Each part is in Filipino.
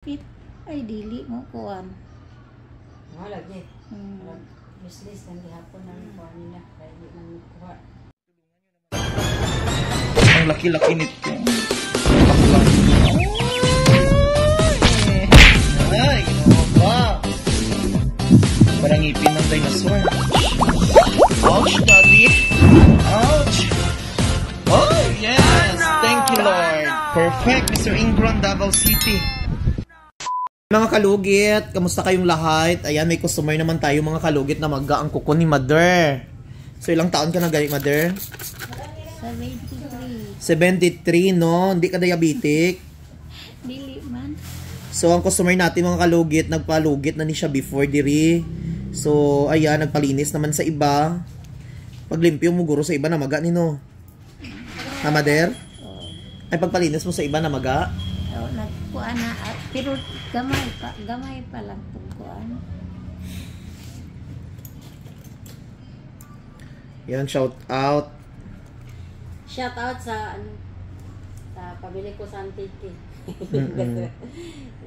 Pit ay dili mo kuan. Wala lagi. Useless kan gihapon ang kuan nila kaya di man kuha. Ang laki-laki nito. Ay, wow. Parang ngipin ng dinosaur. Ouch, daddy. Ouch. Oh, yes. Thank you, Lord. Perfect, Mr. Ingram, Davao City. Mga kalugit, kamusta kayong lahat? Ayan, may customer naman tayo mga kalugit na magga ang kuko ni Mother. So, ilang taon ka na gani, Mother? 73. 73, no? Hindi ka diabetic? Dili man. So, ang customer natin mga kalugit, nagpalugit na ni siya before diri. So, ayan, nagpalinis naman sa iba. Paglimpyo mo guro sa iba na maga ni, no? Na, Mother? Ay, pagpalinis mo sa iba na maga? Oh, nagkuan na pero gamay pa lang pagkuan. Yan, shout out. Shout out sa ano sa pabili ko sa antike.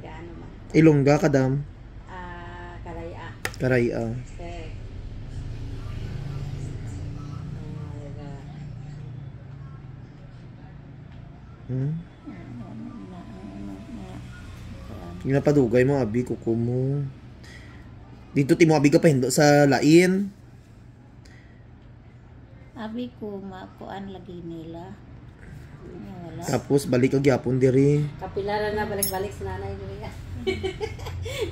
Gaano man. Ilongga, Kadam. Karaya. Karaya. Okay. Ginapadugay mo, abi, kuko mo. Dito ti mo, abi, ka pahindo sa lain. Abi ko makuan lagi nila. Wala. Tapos, balik ka gyapon diri. Kapilaran na balik-balik sa nanay nila.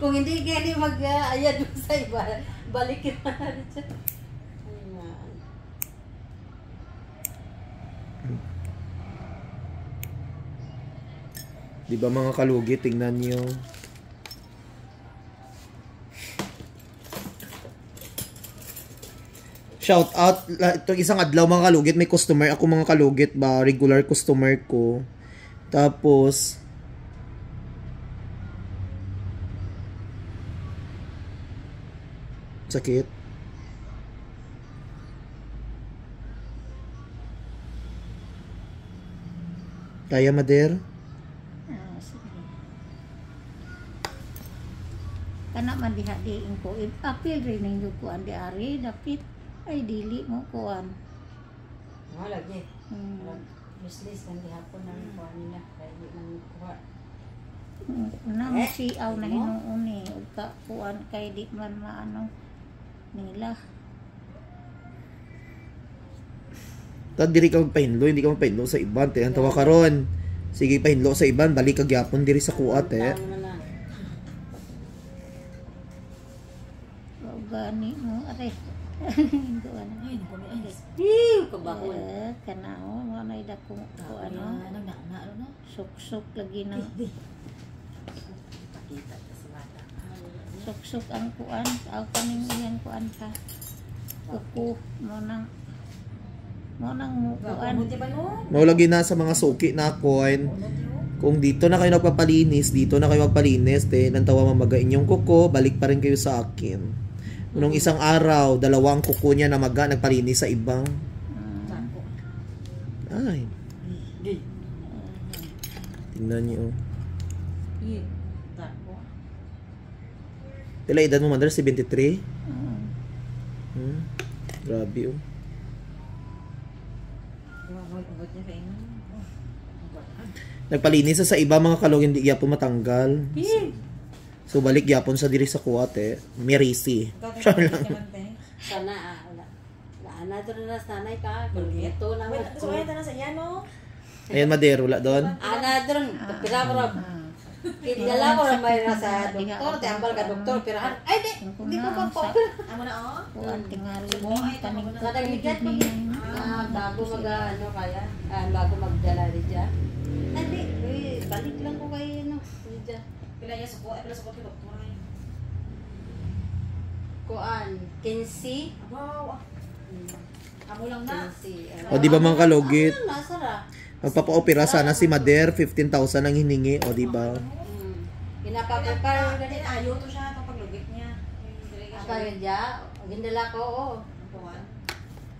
Kung hindi kaya mag-ayad mo sa iba, balikin na natin siya. Ayan. Di ba mga kalugit, tingnan niyo. Shout out, itong isang adlaw mga kalugit, may customer ako mga kalugit ba, regular customer ko. Tapos, sakit. Kaya, Mother? Kana man diha-diin ko apil rin ninyo kuan di ari dapit ay dili mo kuan. Wala lagi. Useless kan gihapon ang kuan nila kaya di man kuha. Una mo siaw na hinuuni ug ka kuan kay di man maano nila. Tad diri ka magpahinlo, hindi ka magpahinlo sa iban, te ang tawa karon. Sige pahinlo sa iban, balik ka gyapon diri sa kuat, te. Gani mo are. Kuan. Ay, ko mi ay. Kabakon. Kana mo nay dako ko ano. Nagna-na Suksok lagi na. Pakita sa mata. Suksok ang kuan, aw kaning iyang kuan ka. Kuko mo nang kuan. Mao lagi na sa mga suki na coin. Kung dito na kayo nagpapalinis, dito na kayo magpalinis, te nang tawa mamaga inyong kuko, balik pa rin kayo sa akin. Nung isang araw, dalawang kuko niya na maga nagpalinis sa ibang. Ay. Tingnan niyo. Pila edad mo, Mother? 73? Grabe, oh. Nagpalinis sa iba mga kalog, hindi gyapon matanggal. So balik gyapon sa diri sa kuwate, Mirisi. Sana ana doon na sanay ka. Ito na mo. Ayan, Mother, wala doon. Ana doon, pira mo. Kidala ko na may nasa doktor, tambal ka doktor, pirahan. Ay, di ko pa. Amo na oh. Kuan tingali mo kaning Nadagligat mo. Bago mag ano kaya, bago magdala rin dyan. Hindi, balik lang ko kayo ano. Dyan. Pila sa ko doktor ay. Kuan, 15. Wow. Amo lang na. 15. O di ba mga kalugit? Nasara. Magpapa-opera sana si Mother, 15,000 ang hiningi, o di ba? Pinapapapar Ganit ayo to siya itong paglugit niya. Apa yun dyan? Gindala ko, oo. Buwan.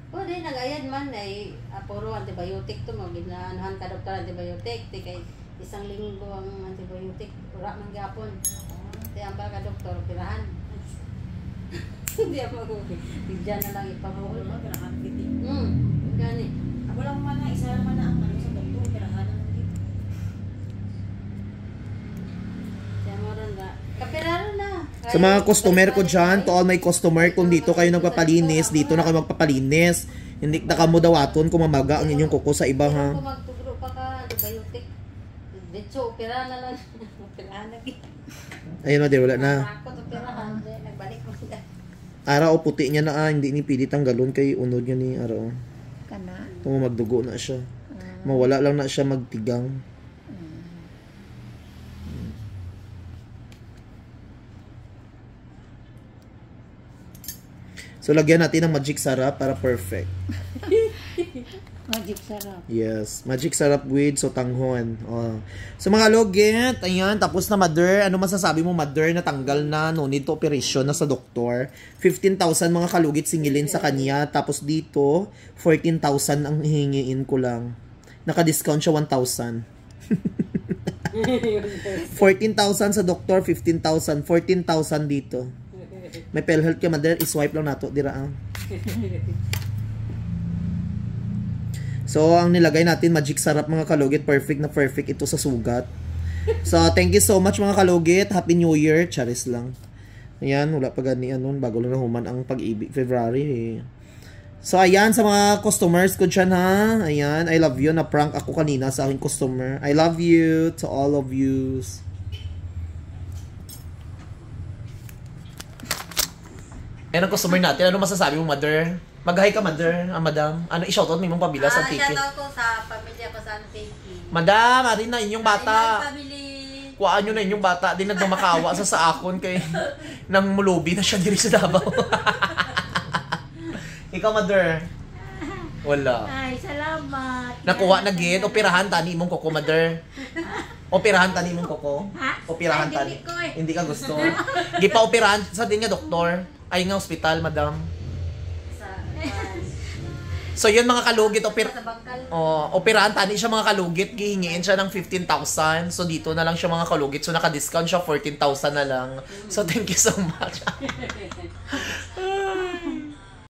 O di, nag-ayad man ay puro antibiotic to mo. Ginaanuhan ka doktor antibiotic. Di kay isang linggo ang antibiotic. Ura man gyapon. Kaya ang baka doktor, pirahan. Hindi ako mag-uwi. Diyan na lang ipamulo. Pirahan kita. Gani. Ako lang man na, isa naman na ang ano sa doktor, pirahan naman dito. Kaya mo rin na. Kapirahan na. Sa mga customer ko dyan, to all my customer, kung dito kayo nagpapalinis, dito na kayo magpapalinis. Hindi na kamo dawaton kung mamaga ang inyong kuko sa iba ha. Kung magtugro pa ka, antibiotic. Dito, pirahan na lang. Pirahan na kita. Ayun na, wala na. Ako to pirahan. Nagbalik mo sila. Ara o puti niya na hindi ni pili tanggalon kay unod niya ni Ara. Kana. Kung magdugo na siya. Mawala lang na siya magtigang. So lagyan natin ng magic sarap para perfect. Magic sarap. Yes, magic sarap with sotanghon. Oh. So mga logit, ayan, tapos na mother. Ano masasabi mo mother, natanggal na, no need to operation na sa doktor. 15,000 mga kalugit singilin sa kanya. Tapos dito, 14,000 ang hihingiin ko lang. Naka-discount siya 1,000. 14,000 sa doktor, 15,000. 14,000 dito. May PhilHealth ka mother, iswipe lang nato, dira ang. So, ang nilagay natin, magic sarap mga kalugit. Perfect na perfect ito sa sugat. So, thank you so much mga kalugit. Happy New Year. Charis lang. Ayan, wala pa gani ano. Bago lang nahuman ang pag-ibig. February eh. So, ayan sa mga customers ko dyan ha. Ayan, I love you. Na-prank ako kanina sa aking customer. I love you to all of you. Ayan ang customer natin. Ano masasabi mo, mother? Mag-hi ka, mother, madam. Ano, i-shoutout mo yung pabila sa ticket. Shoutout ko sa pamilya ko sa Antiki. Madam, arin na inyong bata. Family. Kuhaan nyo na inyong bata. Di na dumakawa sa akon kay nang mulubi na siya diri sa Davao. Ikaw, mother. Wala. Ay, salamat. Nakuha na gid. Operahan tani imong koko, mother. Operahan tani imong koko. Ha? Operahan Ay, tani. dili ko eh. Hindi ka gusto. Gipa-operahan sa din nga doktor. Ay nga ospital, madam. So yun mga kalugit, Sa bangkal. operahan tani siya mga kalugit, gihingiin siya ng 15,000. So dito na lang siya mga kalugit. So naka-discount siya 14,000 na lang. So thank you so much.